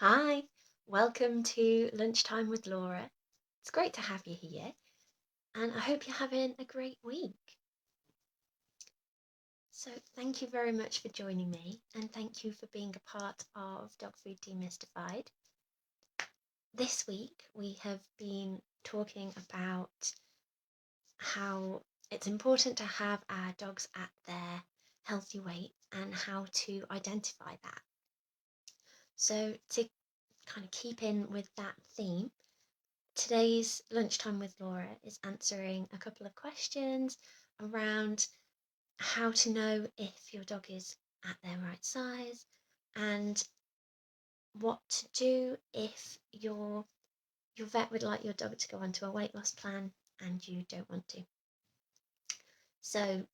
Hi, welcome to Lunchtime with Laura. It's great to have you here, and I hope you're having a great week. So, thank you very much for joining me, and thank you for being a part of Dog Food Demystified. This week, we have been talking about how it's important to have our dogs at their healthy weight and how to identify that. So, to kind of keep in with that theme, today's Lunchtime with Laura is answering a couple of questions around how to know if your dog is at their right size and what to do if your vet would like your dog to go onto a weight loss plan and you don't want to. So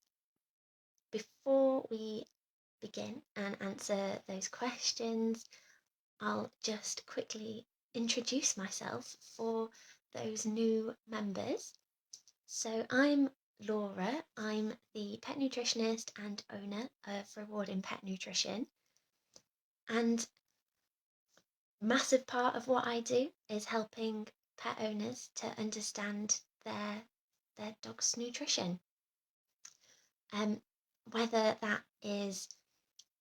before we begin and answer those questions, I'll just quickly introduce myself for those new members. So I'm Laura. I'm the pet nutritionist and owner of Rewarding Pet Nutrition. And massive part of what I do is helping pet owners to understand their dog's nutrition. Whether that is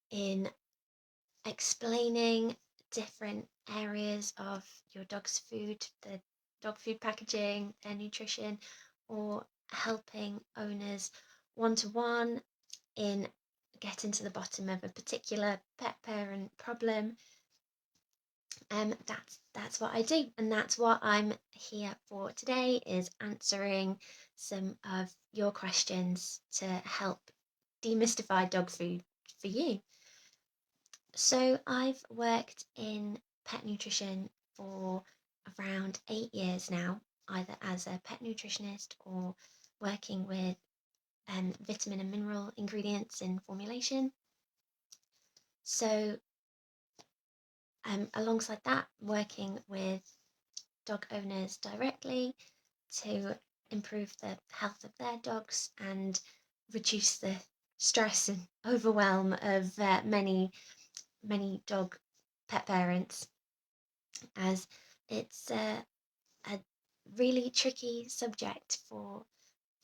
in explaining different areas of your dog's food, the dog food packaging, their nutrition, or helping owners one-to-one in getting to the bottom of a particular pet parent problem. That's what I do, and that's what I'm here for today, is answering some of your questions to help demystify dog food for you. So I've worked in pet nutrition for around 8 years now, either as a pet nutritionist or working with vitamin and mineral ingredients in formulation. So alongside that, working with dog owners directly to improve the health of their dogs and reduce the stress and overwhelm of many dog pet parents, as it's a really tricky subject for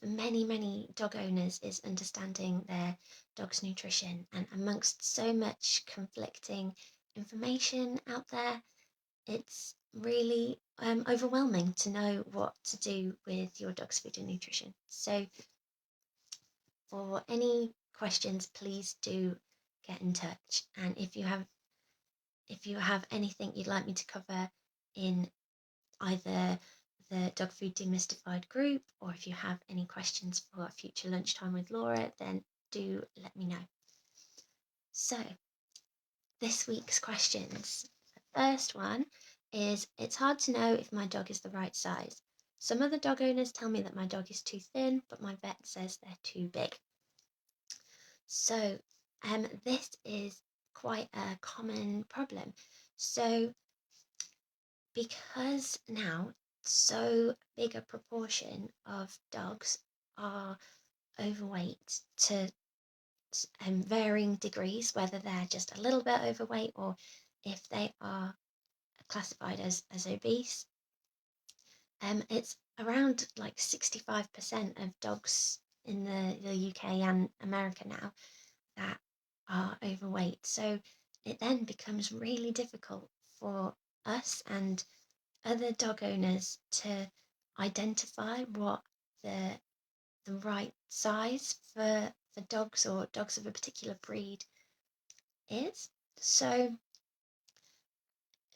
many dog owners, is understanding their dog's nutrition. And amongst so much conflicting information out there, it's really overwhelming to know what to do with your dog's food and nutrition. So for any questions, please do get in touch. And if you have anything you'd like me to cover in either the Dog Food Demystified group, or if you have any questions for a future Lunchtime with Laura, then do let me know. So this week's questions. The first one is, it's hard to know if my dog is the right size. Some other dog owners tell me that my dog is too thin, but my vet says they're too big. So this is quite a common problem. So because now so big a proportion of dogs are overweight to varying degrees, whether they're just a little bit overweight or if they are classified as obese. It's around like 65% of dogs in the UK and America now that are overweight. So it then becomes really difficult for us and other dog owners to identify what the the right size for dogs or dogs of a particular breed is. So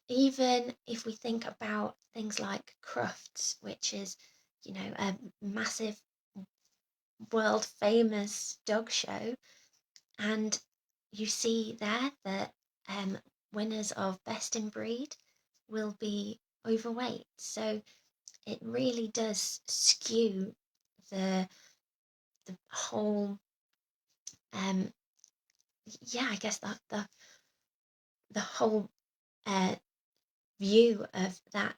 even if we think about things like Crufts, which is, a massive world famous dog show, and you see there that winners of Best in Breed will be overweight. So it really does skew the the whole I guess that the whole uh, view of that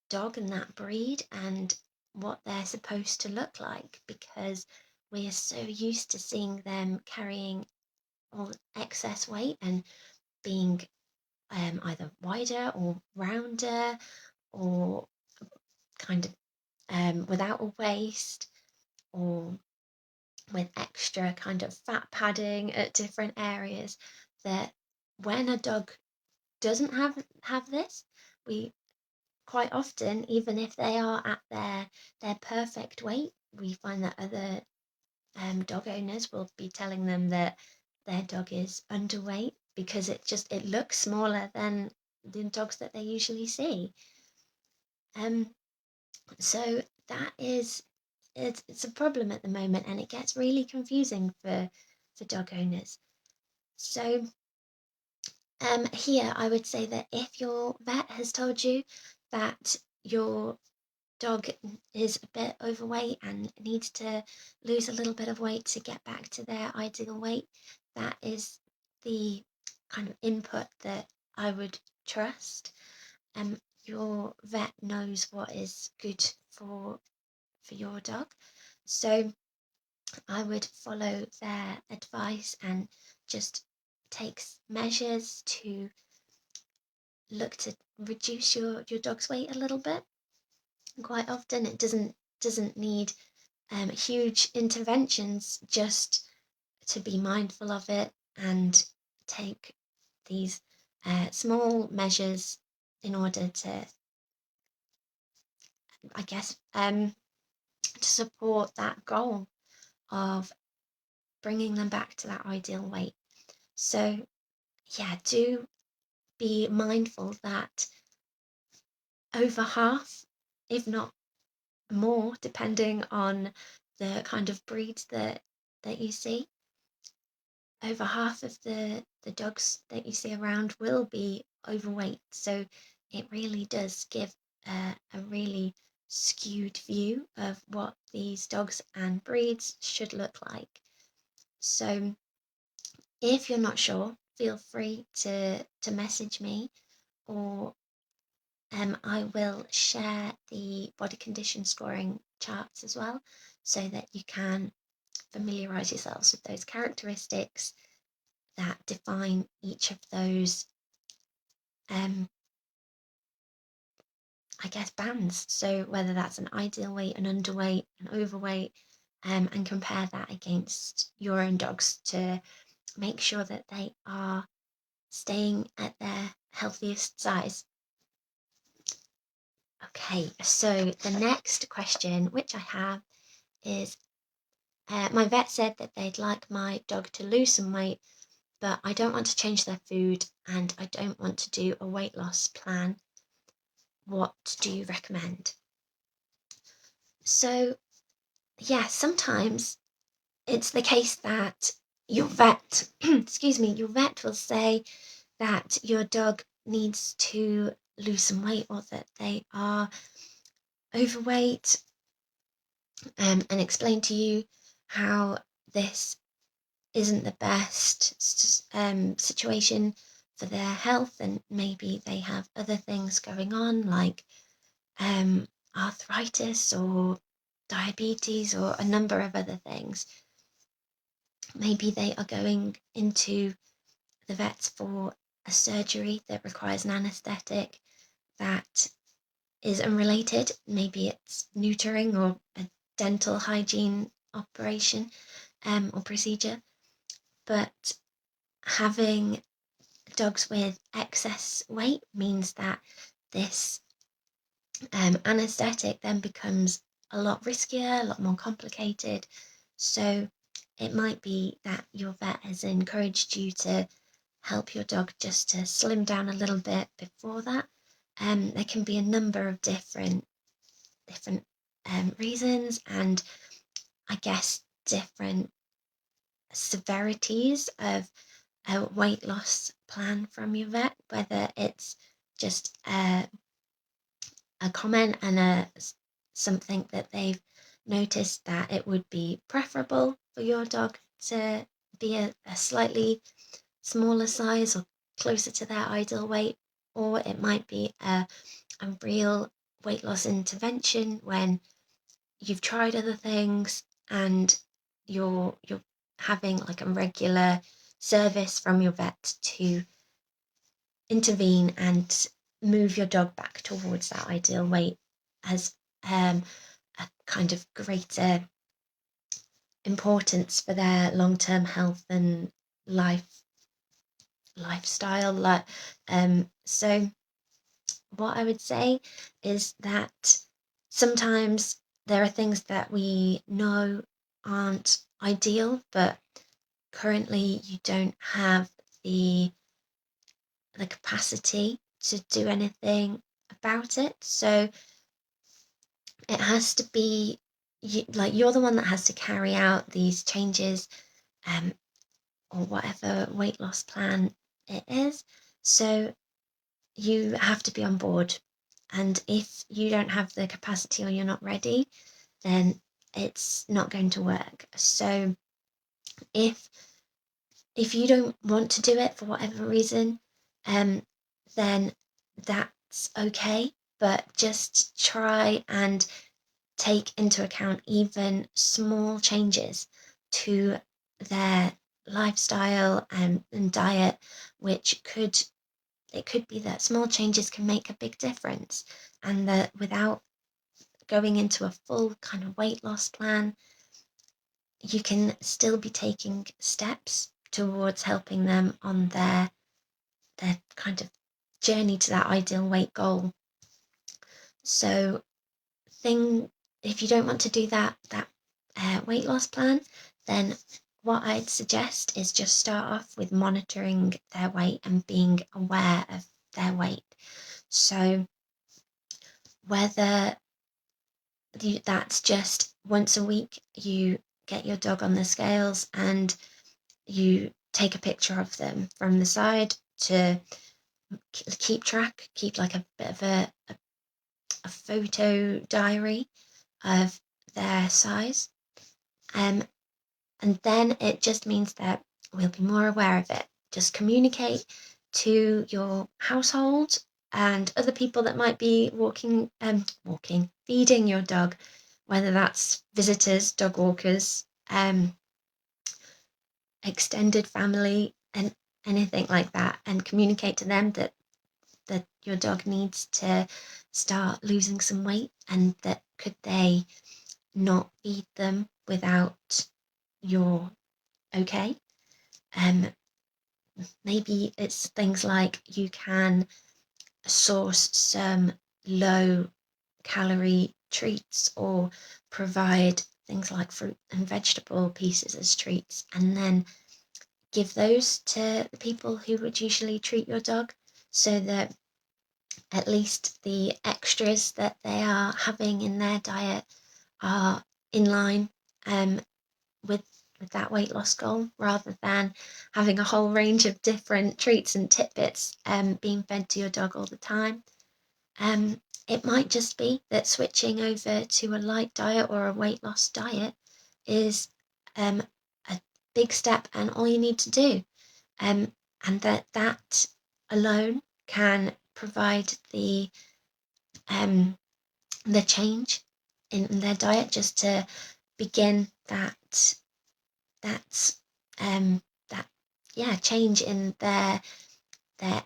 dog and that breed and what they're supposed to look like, because we are so used to seeing them carrying all excess weight and being either wider or rounder, or kind of without a waist, or with extra kind of fat padding at different areas. That when a dog doesn't have this, we quite often, even if they are at their perfect weight, we find that other dog owners will be telling them that their dog is underweight because it looks smaller than the dogs that they usually see. Um, so that is it's a problem at the moment, and it gets really confusing for dog owners. So here I would say that if your vet has told you that your dog is a bit overweight and needs to lose a little bit of weight to get back to their ideal weight, that is the kind of input that I would trust. Your vet knows what is good for your dog, so I would follow their advice and just take measures to look to reduce your dog's weight a little bit. Quite often, it doesn't need huge interventions, just to be mindful of it and take these small measures in order to, I guess, to support that goal of bringing them back to that ideal weight. So, yeah, do be mindful that over half, if not more, depending on the kind of breeds that you see, over half of the dogs that you see around will be overweight. So it really does give a really skewed view of what these dogs and breeds should look like. So if you're not sure, feel free to message me, or I will share the body condition scoring charts as well, so that you can familiarise yourselves with those characteristics that define each of those, I guess, bands. So whether that's an ideal weight, an underweight, an overweight, and compare that against your own dogs to make sure that they are staying at their healthiest size. Okay, so the next question, which I have, is my vet said that they'd like my dog to lose some weight, but I don't want to change their food and I don't want to do a weight loss plan. What do you recommend? So, yeah, sometimes it's the case that your vet, excuse me, your vet will say that your dog needs to lose some weight, or that they are overweight, and explain to you how this isn't the best situation for their health, and maybe they have other things going on, like arthritis or diabetes or a number of other things. Maybe they are going into the vets for a surgery that requires an anaesthetic that is unrelated. Maybe it's neutering or a dental hygiene operation or procedure. But having dogs with excess weight means that this anaesthetic then becomes a lot riskier, a lot more complicated. So it might be that your vet has encouraged you to help your dog just to slim down a little bit before that. There can be a number of different reasons, and I guess different severities of a weight loss plan from your vet, whether it's just a comment and something that they've noticed that it would be preferable for your dog to be a slightly smaller size or closer to their ideal weight, or it might be a real weight loss intervention when you've tried other things and you're having like a regular service from your vet to intervene and move your dog back towards that ideal weight has a kind of greater importance for their long-term health and lifestyle. So what I would say is that sometimes there are things that we know aren't ideal, but currently you don't have the capacity to do anything about it. So it has to be you're the one that has to carry out these changes, or whatever weight loss plan it is. So you have to be on board. And if you don't have the capacity or you're not ready, then it's not going to work. So if you don't want to do it for whatever reason, then that's okay. But just try and take into account even small changes to their lifestyle and diet, which it could be that small changes can make a big difference, and that without going into a full kind of weight loss plan, you can still be taking steps towards helping them on their kind of journey to that ideal weight goal. So if you don't want to do that weight loss plan, then what I'd suggest is just start off with monitoring their weight and being aware of their weight. So whether that's just once a week you get your dog on the scales and you take a picture of them from the side to keep like a bit of a photo diary of their size. And then it just means that we'll be more aware of it. Just communicate to your household and other people that might be feeding your dog, whether that's visitors, dog walkers, extended family, and anything like that, and communicate to them that your dog needs to start losing some weight, and that could they not feed them without your okay. Maybe it's things like you can source some low calorie treats or provide things like fruit and vegetable pieces as treats, and then give those to the people who would usually treat your dog, so that at least the extras that they are having in their diet are in line with that weight loss goal, rather than having a whole range of different treats and tidbits being fed to your dog all the time. It might just be that switching over to a light diet or a weight loss diet is a big step, and all you need to do, and that alone can provide the change in their diet, just to begin that um that change in their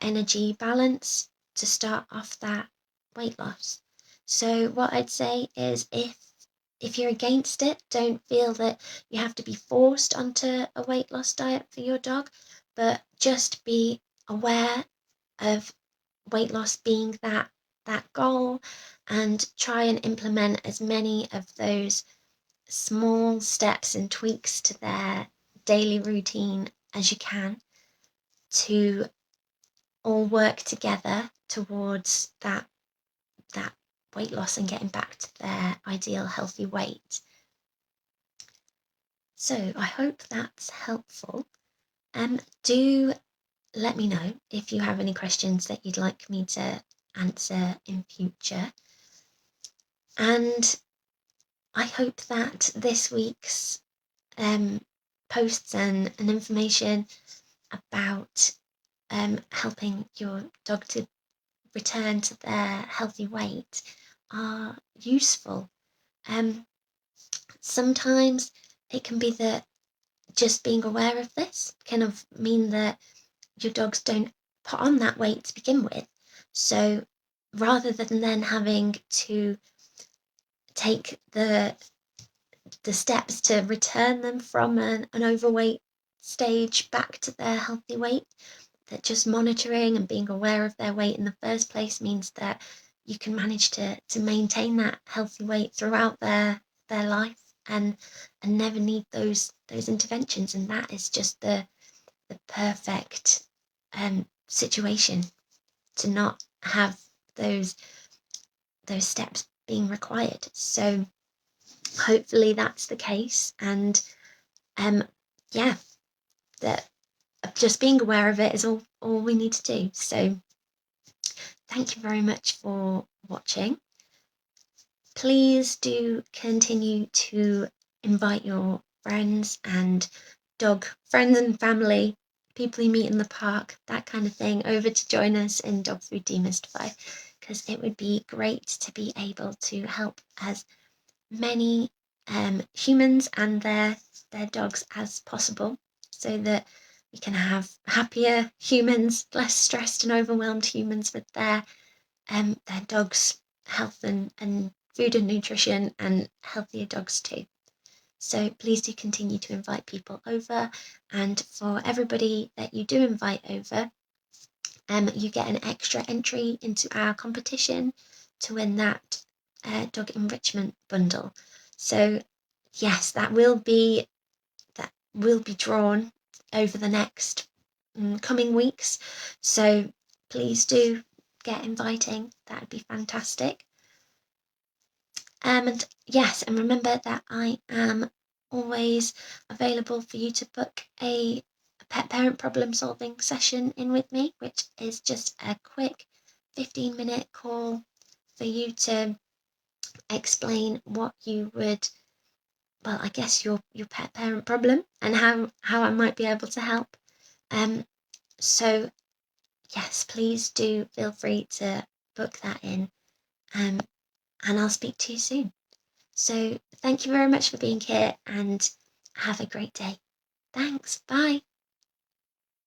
energy balance to start off that weight loss. So what I'd say is, if you're against it, don't feel that you have to be forced onto a weight loss diet for your dog, but just be aware of weight loss being that goal, and try and implement as many of those small steps and tweaks to their daily routine as you can, to all work together towards that weight loss and getting back to their ideal healthy weight. So I hope that's helpful. Do let me know if you have any questions that you'd like me to answer in future. And I hope that this week's posts and information about helping your dog to return to their healthy weight are useful. Sometimes it can be that just being aware of this can mean that your dogs don't put on that weight to begin with. So rather than then having to take the steps to return them from an overweight stage back to their healthy weight, that just monitoring and being aware of their weight in the first place means that you can manage to maintain that healthy weight throughout their life, and never need those interventions. And that is just the perfect situation to not have those steps being required. So hopefully that's the case. And yeah, that just being aware of it is all we need to do. So thank you very much for watching. Please do continue to invite your friends and dog friends and family, people you meet in the park, that kind of thing, over to join us in Dog Food Demystify, because it would be great to be able to help as many humans and their dogs as possible, so that we can have happier humans, less stressed and overwhelmed humans with their dogs' health and food and nutrition, and healthier dogs too. So please do continue to invite people over, and for everybody that you do invite over, you get an extra entry into our competition to win that dog enrichment bundle. So yes, that will be drawn over the next coming weeks. So please do get inviting. That would be fantastic. And yes, and remember that I am always available for you to book a pet parent problem solving session in with me, which is just a quick 15-minute call for you to explain what you would, well, I guess your pet parent problem, and how I might be able to help. So yes, please do feel free to book that in, and I'll speak to you soon. So thank you very much for being here, and have a great day. Thanks. Bye.